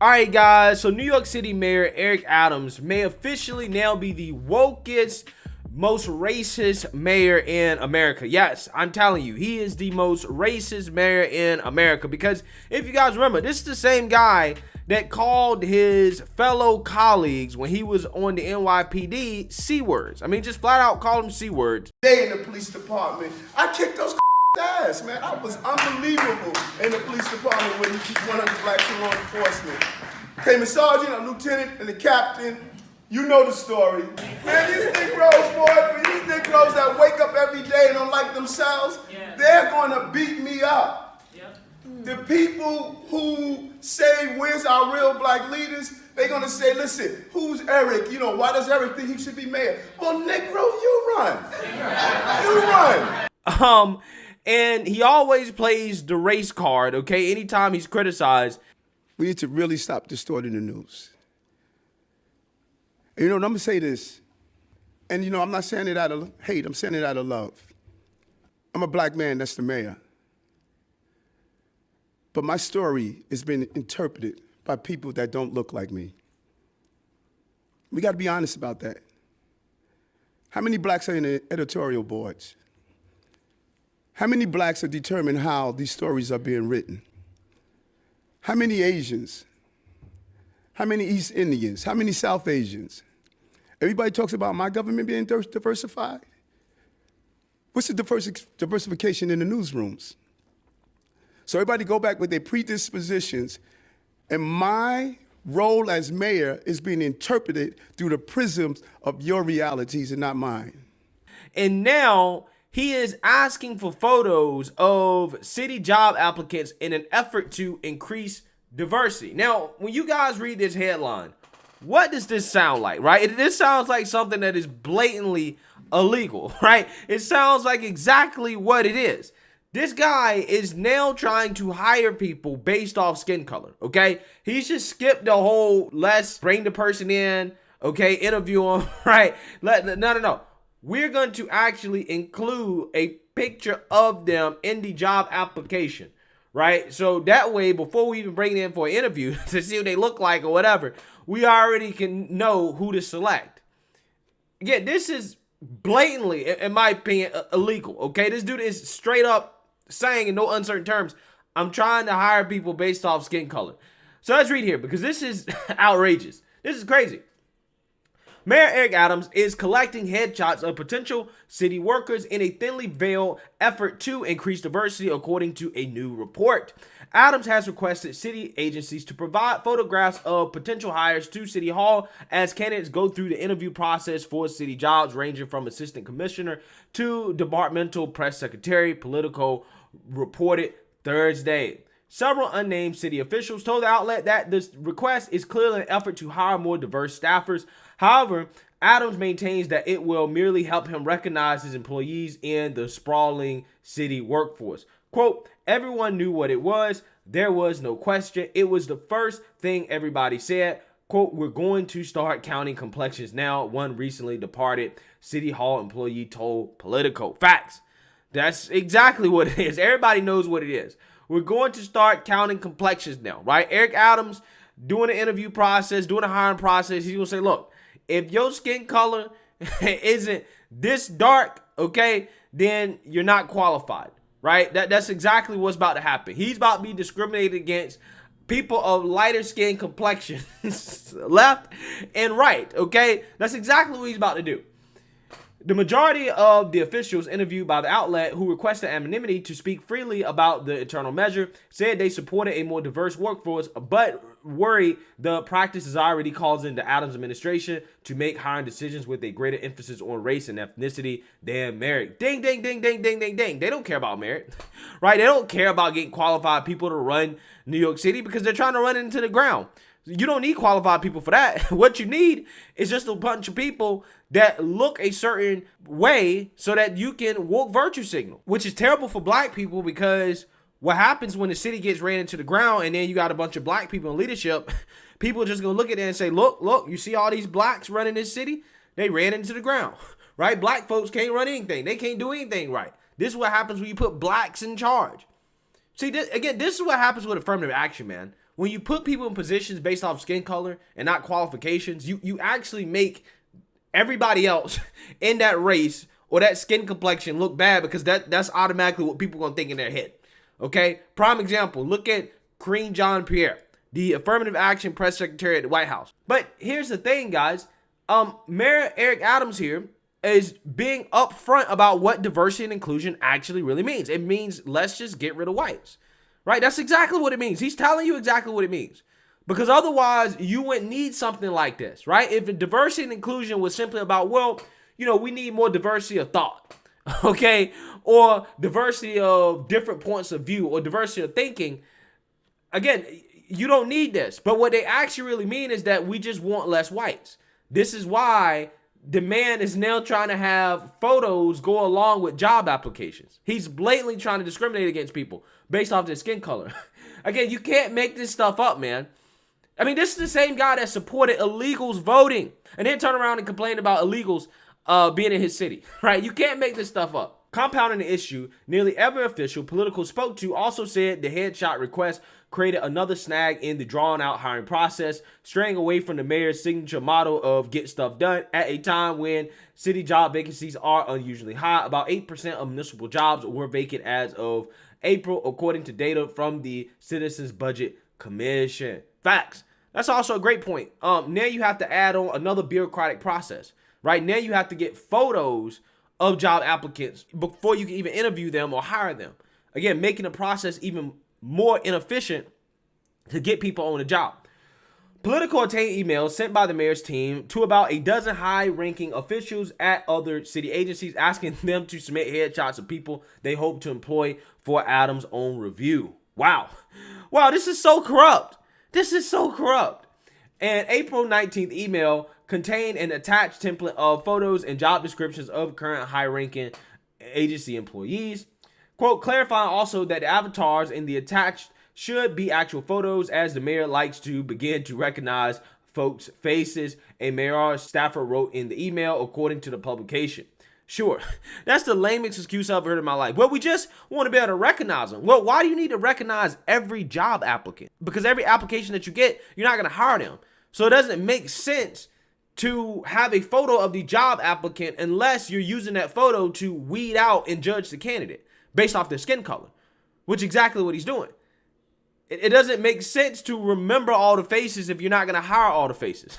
All right, guys. So New York City Mayor Eric Adams may officially now be the wokest, most racist mayor in America. Yes, I'm telling you, he is the most racist mayor in America. Because if you guys remember, this is the same guy that called his fellow colleagues when he was on the NYPD C words. I mean, just flat out called them C words. Day in the police department, I kicked those ass, man. I was unbelievable in the police department when you keep 100 blacks in law enforcement. Came a sergeant, a lieutenant, and a captain. You know the story. Man, these Negroes, boy, these Negroes that wake up every day and don't like themselves, they're gonna beat me up. The people who say, where's our real black leaders? They're gonna say, listen, who's Eric? You know, why does Eric think he should be mayor? Well, Negro, you run. You run. And he always plays the race card, okay? Anytime he's criticized. We need to really stop distorting the news. And, I'm gonna say this, and I'm not saying it out of hate, I'm saying it out of love. I'm a black man, that's the mayor. But my story has been interpreted by people that don't look like me. We gotta be honest about that. How many blacks are in the editorial boards? How many blacks are determining how these stories are being written? How many Asians? How many East Indians? How many South Asians? Everybody talks about my government being diversified. What's the diversification in the newsrooms? So everybody go back with their predispositions, and my role as mayor is being interpreted through the prisms of your realities and not mine. And now he is asking for photos of city job applicants in an effort to increase diversity. Now, when you guys read this headline, what does this sound like, right? This sounds like something that is blatantly illegal, right? It sounds like exactly what it is. This guy is now trying to hire people based off skin color, okay? He's just skipped the whole let's bring the person in, okay, interview him, right? No. We're going to actually include a picture of them in the job application, right? So that way, before we even bring them in for an interview to see what they look like or whatever, we already can know who to select. Again, this is blatantly, in my opinion, illegal, okay? This dude is straight up saying in no uncertain terms, I'm trying to hire people based off skin color. So let's read here because this is outrageous. This is crazy. Mayor Eric Adams is collecting headshots of potential city workers in a thinly veiled effort to increase diversity, according to a new report. Adams has requested city agencies to provide photographs of potential hires to City Hall as candidates go through the interview process for city jobs ranging from assistant commissioner to departmental press secretary, Politico reported Thursday. Several unnamed city officials told the outlet that this request is clearly an effort to hire more diverse staffers. However, Adams maintains that it will merely help him recognize his employees in the sprawling city workforce. Quote, everyone knew what it was. There was no question. It was the first thing everybody said. Quote, we're going to start counting complexions now, one recently departed City Hall employee told Politico. Facts. That's exactly what it is. Everybody knows what it is. We're going to start counting complexions now, right? Eric Adams doing the interview process, doing the hiring process. He's going to say, look, if your skin color isn't this dark, okay, then you're not qualified, right? That's exactly what's about to happen. He's about to be discriminated against people of lighter skin complexions, left and right, okay? That's exactly what he's about to do. The majority of the officials interviewed by the outlet who requested anonymity to speak freely about the internal measure said they supported a more diverse workforce, but worried the practice is already causing the Adams administration to make hiring decisions with a greater emphasis on race and ethnicity than merit. Ding, ding, ding, ding, ding, ding, ding. They don't care about merit, right? They don't care about getting qualified people to run New York City because they're trying to run it into the ground. You don't need qualified people for that. What you need is just a bunch of people that look a certain way so that you can woke virtue signal, which is terrible for black people because what happens when the city gets ran into the ground and then you got a bunch of black people in leadership, people are just going to look at it and say, look, you see all these blacks running this city? They ran into the ground, right? Black folks can't run anything. They can't do anything right. This is what happens when you put blacks in charge. See, this is what happens with affirmative action, man. when you put people in positions based off skin color and not qualifications, you actually make everybody else in that race or that skin complexion look bad, because that's automatically what people are going to think in their head. Okay? Prime example, look at Karine Jean-Pierre, the affirmative action press secretary at the White House. But here's the thing, guys. Mayor Eric Adams here is being upfront about what diversity and inclusion actually really means. It means let's just get rid of whites, right? That's exactly what it means. He's telling you exactly what it means, because otherwise you wouldn't need something like this, right? If diversity and inclusion was simply about, well, we need more diversity of thought, okay? Or diversity of different points of view or diversity of thinking, again, you don't need this. But what they actually really mean is that we just want less whites. This is why the man is now trying to have photos go along with job applications. He's blatantly trying to discriminate against people based off their skin color. Again, you can't make this stuff up, man. I mean, this is the same guy that supported illegals voting and then turn around and complain about illegals being in his city, right? You can't make this stuff up. Compounding the issue, nearly every official Politico spoke to also said the headshot request created another snag in the drawn-out hiring process, straying away from the mayor's signature motto of get stuff done at a time when city job vacancies are unusually high. About 8% of municipal jobs were vacant as of April, according to data from the Citizens Budget Commission. Facts. That's also a great point. Now you have to add on another bureaucratic process, right? Now you have to get photos of job applicants before you can even interview them or hire them. Again, making the process even more inefficient to get people on the job. Politico obtained emails sent by the mayor's team to about a dozen high-ranking officials at other city agencies asking them to submit headshots of people they hope to employ for Adams' own review. Wow, this is so corrupt. This is so corrupt. An April 19th email contained an attached template of photos and job descriptions of current high-ranking agency employees. Quote, clarifying also that the avatars in the attached should be actual photos, as the mayor likes to begin to recognize folks' faces, a mayor staffer wrote in the email, according to the publication. Sure, that's the lamest excuse I've heard in my life. Well, we just want to be able to recognize them. Well, why do you need to recognize every job applicant? Because every application that you get, you're not going to hire them. So it doesn't make sense to have a photo of the job applicant unless you're using that photo to weed out and judge the candidate based off their skin color, which is exactly what he's doing. It doesn't make sense to remember all the faces if you're not going to hire all the faces.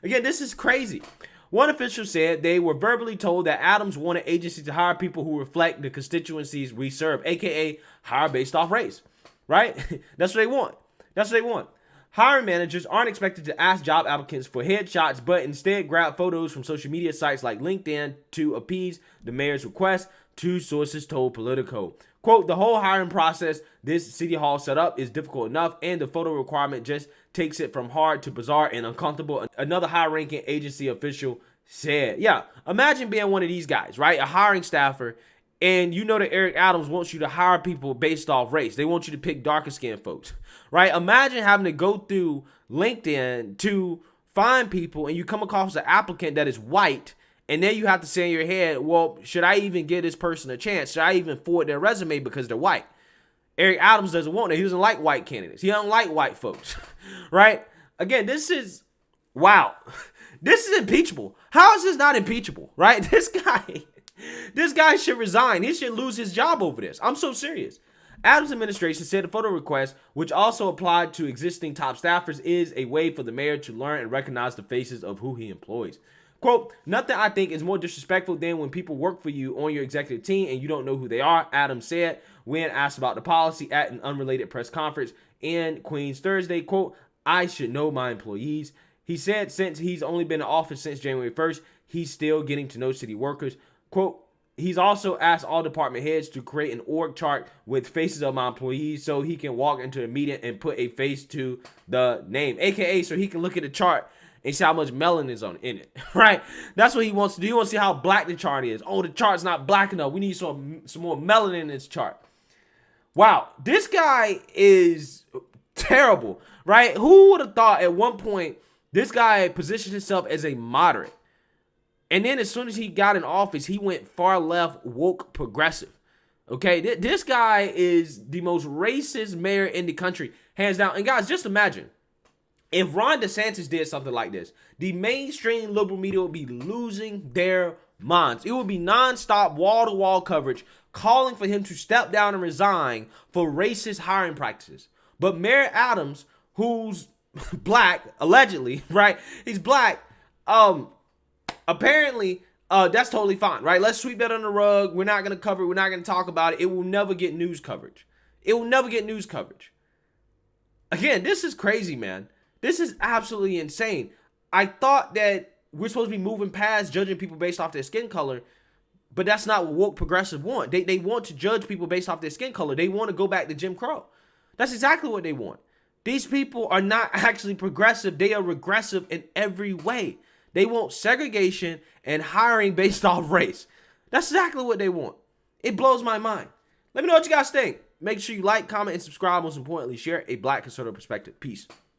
Again, this is crazy. One official said they were verbally told that Adams wanted agencies to hire people who reflect the constituencies we serve, aka hire based off race, right? That's what they want. That's what they want. Hiring managers aren't expected to ask job applicants for headshots, but instead grab photos from social media sites like LinkedIn to appease the mayor's request, two sources told Politico. Quote, the whole hiring process this city hall set up is difficult enough, and the photo requirement just takes it from hard to bizarre and uncomfortable, another high-ranking agency official said. Yeah, imagine being one of these guys, right? A hiring staffer, and you know that Eric Adams wants you to hire people based off race. They want you to pick darker-skinned folks, right? Imagine having to go through LinkedIn to find people, and you come across an applicant that is white, and then you have to say in your head, well, should I even give this person a chance? Should I even forward their resume because they're white? Eric Adams doesn't want that. He doesn't like white candidates. He doesn't like white folks, right? Again, this is, wow. This is impeachable. How is this not impeachable, right? This guy should resign. He should lose his job over this. I'm so serious. Adams' administration said the photo request, which also applied to existing top staffers, is a way for the mayor to learn and recognize the faces of who he employs. Quote, nothing I think is more disrespectful than when people work for you on your executive team and you don't know who they are, Adams said when asked about the policy at an unrelated press conference in Queens Thursday. Quote, I should know my employees. He said since he's only been in office since January 1st, he's still getting to know city workers. Quote, he's also asked all department heads to create an org chart with faces of my employees so he can walk into a meeting and put a face to the name, aka so he can look at the chart and see how much melanin is in it, right? That's what he wants to do. He wants to see how black the chart is. Oh, the chart's not black enough. We need some more melanin in this chart. Wow, this guy is terrible, right? Who would have thought at one point this guy positioned himself as a moderate? And then as soon as he got in office, he went far left, woke, progressive. Okay, this guy is the most racist mayor in the country. hands down. And guys, just imagine if Ron DeSantis did something like this, the mainstream liberal media would be losing their minds. It would be nonstop, wall-to-wall coverage calling for him to step down and resign for racist hiring practices. But Mayor Adams, who's black, allegedly, right? He's black. Apparently, that's totally fine, right? Let's sweep that under the rug. We're not going to cover it. We're not going to talk about it. It will never get news coverage. It will never get news coverage. Again, this is crazy, man. This is absolutely insane. I thought that we're supposed to be moving past judging people based off their skin color, but that's not what woke progressive want. They want to judge people based off their skin color. They want to go back to Jim Crow. That's exactly what they want. These people are not actually progressive. They are regressive in every way. They want segregation and hiring based off race. That's exactly what they want. It blows my mind. Let me know what you guys think. Make sure you like, comment, and subscribe. Most importantly, share a black conservative perspective. Peace.